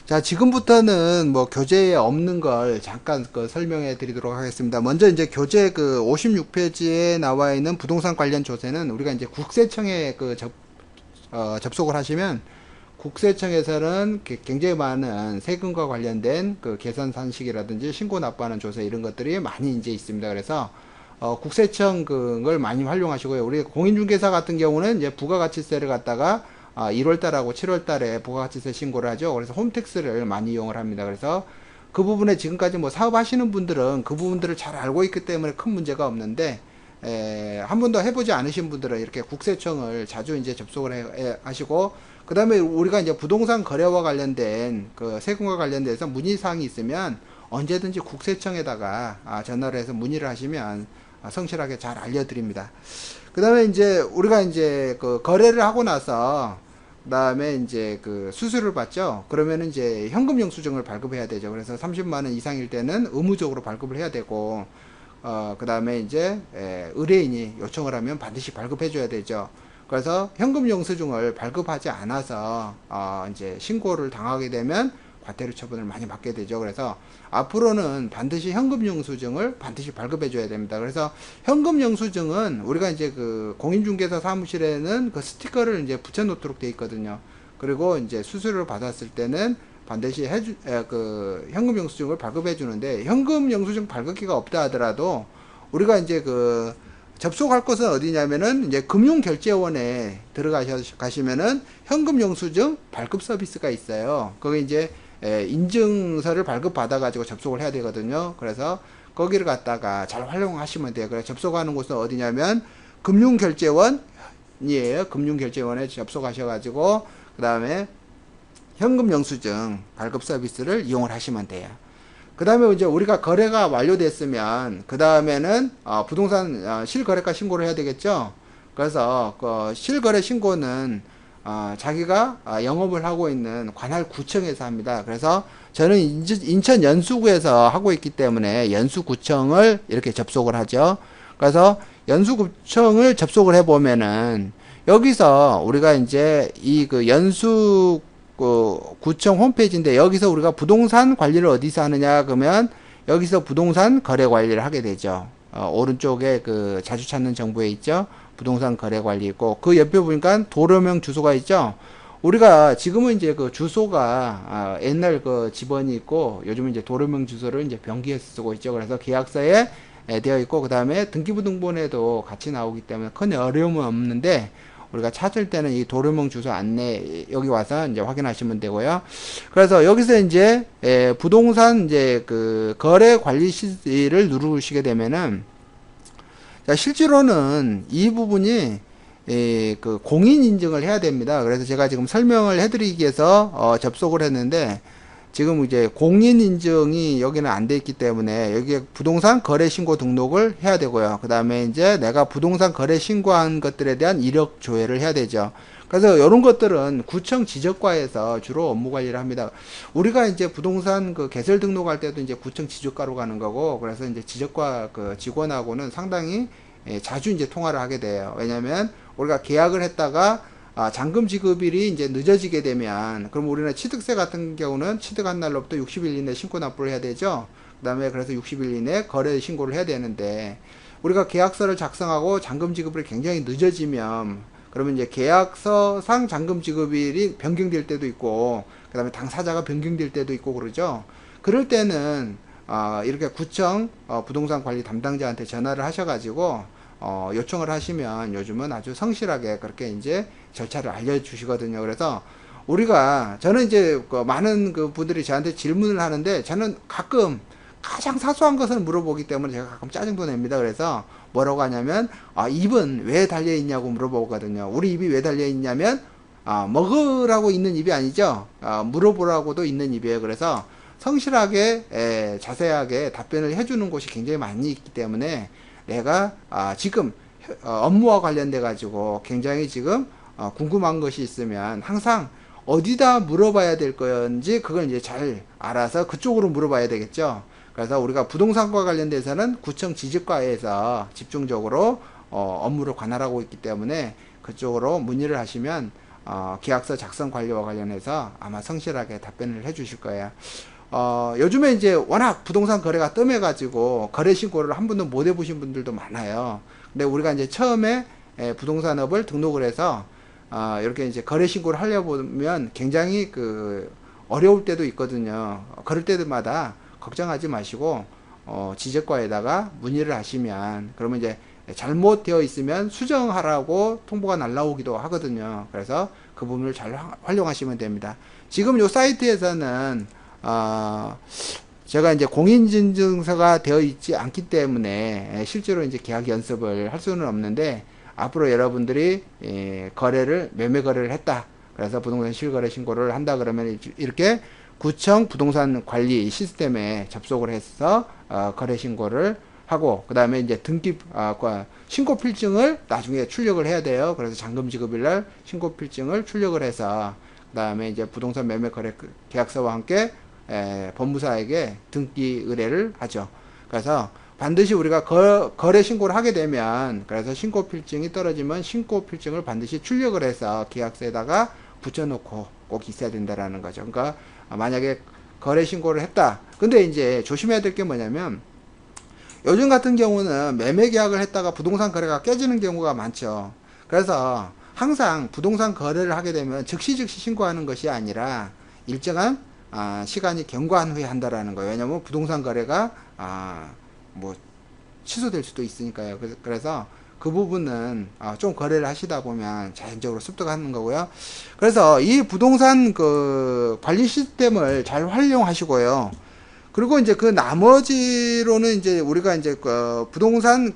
자, 지금부터는 뭐 교재에 없는 걸 잠깐 설명해 드리도록 하겠습니다. 먼저 이제 교재 56페이지에 나와 있는 부동산 관련 조세는 우리가 이제 국세청에 접속을 하시면 국세청에서는 굉장히 많은 세금과 관련된 계산 산식이라든지 신고 납부하는 조세 이런 것들이 많이 이제 있습니다. 그래서 국세청 그걸 많이 활용하시고요. 우리 공인중개사 같은 경우는 이제 부가가치세를 갖다가 1월 달하고 7월 달에 부가가치세 신고를 하죠. 그래서 홈택스를 많이 이용을 합니다. 그래서 그 부분에 지금까지 뭐 사업하시는 분들은 그 부분들을 잘 알고 있기 때문에 큰 문제가 없는데, 한 번도 해보지 않으신 분들은 이렇게 국세청을 자주 이제 접속을 하시고, 그 다음에 우리가 이제 부동산 거래와 관련된 세금과 관련돼서 문의사항이 있으면 언제든지 국세청에다가 전화를 해서 문의를 하시면 성실하게 잘 알려드립니다. 그 다음에 이제 우리가 이제 거래를 하고 나서 그 다음에 이제 수수료를 받죠. 그러면 이제 현금 영수증을 발급해야 되죠. 그래서 30만 원 이상일 때는 의무적으로 발급을 해야 되고, 그 다음에 이제 의뢰인이 요청을 하면 반드시 발급해 줘야 되죠. 그래서 현금 영수증을 발급하지 않아서 이제 신고를 당하게 되면 과태료 처분을 많이 받게 되죠. 그래서 앞으로는 반드시 현금 영수증을 반드시 발급해 줘야 됩니다. 그래서 현금 영수증은 우리가 이제 공인중개사 사무실에는 스티커를 이제 붙여 놓도록 되어 있거든요. 그리고 이제 수수료를 받았을 때는 반드시 현금 영수증을 발급해 주는데, 현금 영수증 발급기가 없다 하더라도 우리가 이제 접속할 곳은 어디냐면은 이제 금융결제원에 들어가시면은 현금 영수증 발급 서비스가 있어요. 거기 이제 인증서를 발급받아 가지고 접속을 해야 되거든요. 그래서 거기를 갖다가 잘 활용하시면 돼요. 그래서 접속하는 곳은 어디냐면 금융결제원이에요. 금융결제원에 접속하셔 가지고 그 다음에 현금 영수증 발급 서비스를 이용을 하시면 돼요. 그 다음에 이제 우리가 거래가 완료됐으면 그 다음에는 부동산 실거래가 신고를 해야 되겠죠. 그래서 실거래 신고는 자기가 영업을 하고 있는 관할 구청에서 합니다. 그래서 저는 인천 연수구에서 하고 있기 때문에 연수구청을 이렇게 접속을 하죠. 그래서 연수구청을 접속을 해보면은 여기서 우리가 이제 연수 구청 홈페이지인데, 여기서 우리가 부동산 관리를 어디서 하느냐 그러면 여기서 부동산 거래 관리를 하게 되죠. 오른쪽에 자주 찾는 정보에 있죠. 부동산 거래 관리 있고, 그 옆에 보니까 도로명 주소가 있죠. 우리가 지금은 이제 주소가 옛날 집원이 있고, 요즘은 이제 도로명 주소를 이제 변기해서 쓰고 있죠. 그래서 계약서에 되어 있고, 그 다음에 등기부등본에도 같이 나오기 때문에 큰 어려움은 없는데, 우리가 찾을 때는 이 도로명 주소 안내 여기 와서 이제 확인하시면 되고요. 그래서 여기서 이제 부동산 이제 거래 관리 실을 누르시게 되면은, 자, 실제로는 이 부분이 공인 인증을 해야 됩니다. 그래서 제가 지금 설명을 해드리기 위해서 접속을 했는데, 지금 이제 공인 인증이 여기는 안 돼 있기 때문에 여기에 부동산 거래 신고 등록을 해야 되고요. 그 다음에 이제 내가 부동산 거래 신고한 것들에 대한 이력 조회를 해야 되죠. 그래서 이런 것들은 구청 지적과에서 주로 업무 관리를 합니다. 우리가 이제 부동산 개설 등록할 때도 이제 구청 지적과로 가는 거고, 그래서 이제 지적과 직원하고는 상당히 자주 이제 통화를 하게 돼요. 왜냐면 우리가 계약을 했다가 잔금 지급일이 이제 늦어지게 되면, 그럼 우리는 취득세 같은 경우는 취득한 날로부터 60일 이내 신고 납부를 해야 되죠. 그 다음에 그래서 60일 이내 거래 신고를 해야 되는데, 우리가 계약서를 작성하고 잔금 지급일이 굉장히 늦어지면, 그러면 이제 계약서상 잔금 지급일이 변경될 때도 있고, 그 다음에 당사자가 변경될 때도 있고 그러죠. 그럴 때는 이렇게 구청 부동산 관리 담당자한테 전화를 하셔가지고 요청을 하시면 요즘은 아주 성실하게 그렇게 이제 절차를 알려주시거든요. 그래서 저는 이제 많은 분들이 저한테 질문을 하는데, 저는 가끔 가장 사소한 것을 물어보기 때문에 제가 가끔 짜증도 냅니다. 그래서 뭐라고 하냐면, 입은 왜 달려있냐고 물어보거든요. 우리 입이 왜 달려있냐면, 먹으라고 있는 입이 아니죠. 물어보라고도 있는 입이에요. 그래서 성실하게 자세하게 답변을 해주는 곳이 굉장히 많이 있기 때문에 내가 지금 업무와 관련돼 가지고 굉장히 지금 궁금한 것이 있으면 항상 어디다 물어봐야 될 건지 그걸 이제 잘 알아서 그쪽으로 물어봐야 되겠죠. 그래서 우리가 부동산과 관련돼서는 구청 지적과에서 집중적으로 업무를 관할하고 있기 때문에 그쪽으로 문의를 하시면 계약서 작성 관리와 관련해서 아마 성실하게 답변을 해 주실 거예요. 요즘에 이제 워낙 부동산 거래가 뜸해가지고 거래 신고를 한 번도 못 해보신 분들도 많아요. 근데 우리가 이제 처음에 부동산업을 등록을 해서 이렇게 이제 거래 신고를 하려고 보면 굉장히 어려울 때도 있거든요. 그럴 때마다 걱정하지 마시고 지적과에다가 문의를 하시면, 그러면 이제 잘못되어 있으면 수정하라고 통보가 날라오기도 하거든요. 그래서 그 부분을 잘 활용하시면 됩니다. 지금 요 사이트에서는 제가 이제 공인인증서가 되어 있지 않기 때문에 실제로 이제 계약 연습을 할 수는 없는데, 앞으로 여러분들이 매매 거래를 했다, 그래서 부동산 실거래 신고를 한다 그러면 이렇게 구청 부동산 관리 시스템에 접속을 해서 거래 신고를 하고, 그 다음에 이제 신고 필증을 나중에 출력을 해야 돼요. 그래서 잔금 지급일날 신고 필증을 출력을 해서, 그 다음에 이제 부동산 매매 거래 계약서와 함께 법무사에게 등기 의뢰를 하죠. 그래서 반드시 우리가 거래 신고를 하게 되면, 그래서 신고 필증이 떨어지면 신고 필증을 반드시 출력을 해서 계약서에다가 붙여놓고 꼭 있어야 된다라는 거죠. 그러니까 만약에 거래 신고를 했다. 근데 이제 조심해야 될 게 뭐냐면, 요즘 같은 경우는 매매 계약을 했다가 부동산 거래가 깨지는 경우가 많죠. 그래서 항상 부동산 거래를 하게 되면 즉시 신고하는 것이 아니라 일정한 시간이 경과한 후에 한다라는 거예요. 왜냐면 부동산 거래가 뭐 취소될 수도 있으니까요. 그래서 그 부분은 좀 거래를 하시다 보면 자연적으로 습득하는 거고요. 그래서 이 부동산 관리 시스템을 잘 활용하시고요. 그리고 이제 그 나머지로는 이제 우리가 이제 부동산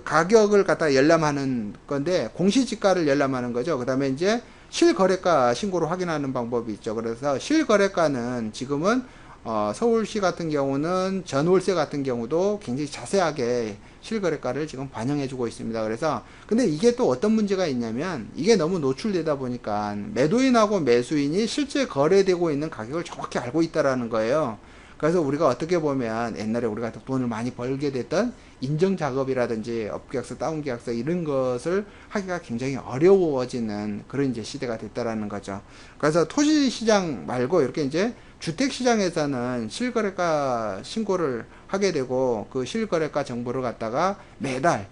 가격을 갖다 열람하는 건데, 공시지가를 열람하는 거죠. 그 다음에 이제 실거래가 신고를 확인하는 방법이 있죠. 그래서 실거래가는 지금은 서울시 같은 경우는 전월세 같은 경우도 굉장히 자세하게 실거래가를 지금 반영해주고 있습니다. 그래서 근데 이게 또 어떤 문제가 있냐면, 이게 너무 노출되다 보니까 매도인하고 매수인이 실제 거래되고 있는 가격을 정확히 알고 있다라는 거예요. 그래서 우리가 어떻게 보면 옛날에 우리가 돈을 많이 벌게 됐던 인정작업이라든지 업계약서, 다운계약서 이런 것을 하기가 굉장히 어려워지는 그런 이제 시대가 됐다라는 거죠. 그래서 토지시장 말고 이렇게 이제 주택시장에서는 실거래가 신고를 하게 되고, 그 실거래가 정보를 갖다가 매달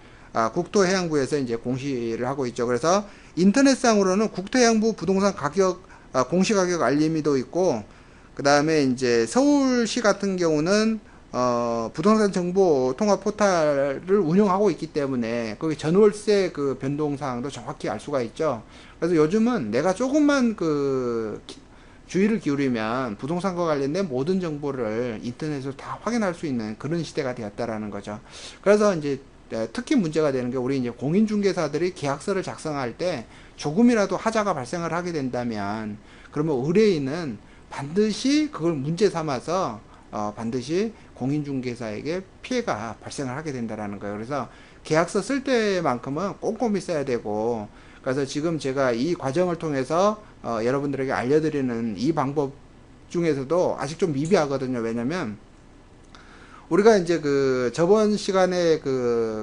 국토해양부에서 이제 공시를 하고 있죠. 그래서 인터넷상으로는 국토해양부 부동산 가격 공시가격 알림이도 있고, 그 다음에 이제 서울시 같은 경우는 부동산 정보 통합 포탈을 운영하고 있기 때문에 거기 전월세 변동 사항도 정확히 알 수가 있죠. 그래서 요즘은 내가 조금만 주의를 기울이면 부동산과 관련된 모든 정보를 인터넷으로 다 확인할 수 있는 그런 시대가 되었다라는 거죠. 그래서 이제 특히 문제가 되는 게, 우리 이제 공인중개사들이 계약서를 작성할 때 조금이라도 하자가 발생을 하게 된다면, 그러면 의뢰인은 반드시 그걸 문제 삼아서 반드시 공인중개사에게 피해가 발생을 하게 된다라는 거예요. 그래서 계약서 쓸 때만큼은 꼼꼼히 써야 되고, 그래서 지금 제가 이 과정을 통해서 여러분들에게 알려드리는 이 방법 중에서도 아직 좀 미비하거든요. 왜냐면 우리가 이제 저번 시간에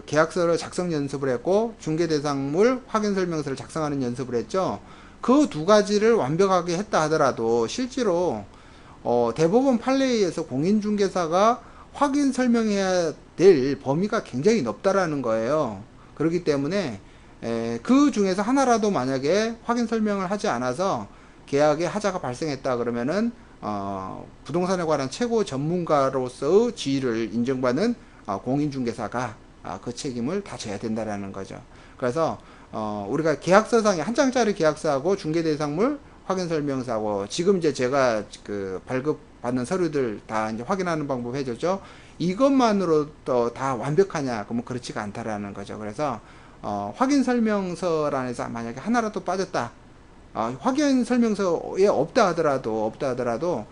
계약서를 작성 연습을 했고, 중개대상물 확인설명서를 작성하는 연습을 했죠. 그 두 가지를 완벽하게 했다 하더라도 실제로 대법원 판례에서 공인중개사가 확인 설명해야 될 범위가 굉장히 넓다라는 거예요. 그렇기 때문에 그 중에서 하나라도 만약에 확인 설명을 하지 않아서 계약에 하자가 발생했다 그러면은 부동산에 관한 최고 전문가로서의 지위를 인정받는 공인중개사가 그 책임을 다 져야 된다라는 거죠. 그래서 우리가 계약서상에 한 장짜리 계약서하고 중개대상물 확인설명서하고, 지금 이제 제가 발급받는 서류들 다 이제 확인하는 방법 해줬죠. 이것만으로도 다 완벽하냐? 그러면 그렇지가 않다라는 거죠. 그래서 확인설명서란에서 만약에 하나라도 빠졌다, 확인설명서에 없다 하더라도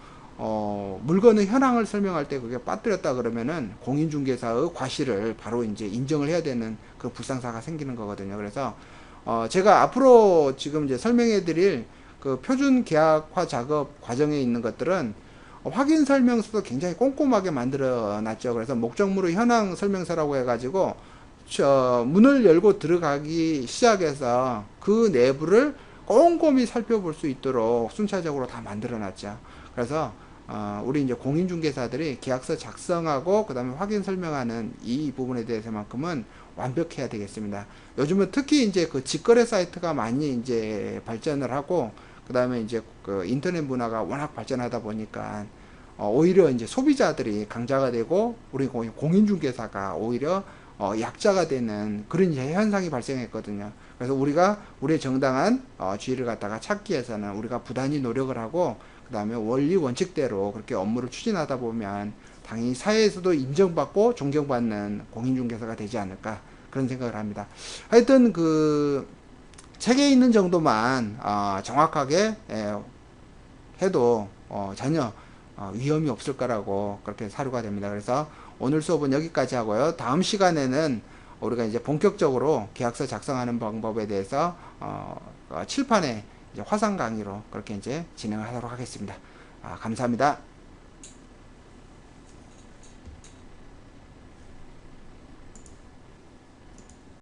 물건의 현황을 설명할 때 그게 빠뜨렸다 그러면은 공인중개사의 과실을 바로 이제 인정을 해야 되는 그 불상사가 생기는 거거든요. 그래서 제가 앞으로 지금 이제 설명해 드릴 표준 계약화 작업 과정에 있는 것들은 확인 설명서도 굉장히 꼼꼼하게 만들어 놨죠. 그래서 목적물의 현황 설명서라고 해가지고 문을 열고 들어가기 시작해서 그 내부를 꼼꼼히 살펴볼 수 있도록 순차적으로 다 만들어 놨죠. 그래서 우리 이제 공인중개사들이 계약서 작성하고 그 다음에 확인 설명하는 이 부분에 대해서만큼은 완벽해야 되겠습니다. 요즘은 특히 이제 그 직거래 사이트가 많이 이제 발전을 하고 그 다음에 이제 그 인터넷 문화가 워낙 발전하다 보니까 오히려 이제 소비자들이 강자가 되고 우리 공인중개사가 오히려 약자가 되는 그런 현상이 발생했거든요. 그래서 우리가 우리의 정당한 지위를 갖다가 찾기 위해서는 우리가 부단히 노력을 하고 그 다음에 원리 원칙대로 그렇게 업무를 추진하다 보면 당연히 사회에서도 인정받고 존경받는 공인중개사가 되지 않을까 그런 생각을 합니다. 하여튼 그 책에 있는 정도만 정확하게 해도 전혀 위험이 없을 거라고 그렇게 사료가 됩니다. 그래서 오늘 수업은 여기까지 하고요. 다음 시간에는 우리가 이제 본격적으로 계약서 작성하는 방법에 대해서 칠판에 이제 화상 강의로 그렇게 이제 진행을 하도록 하겠습니다. 감사합니다.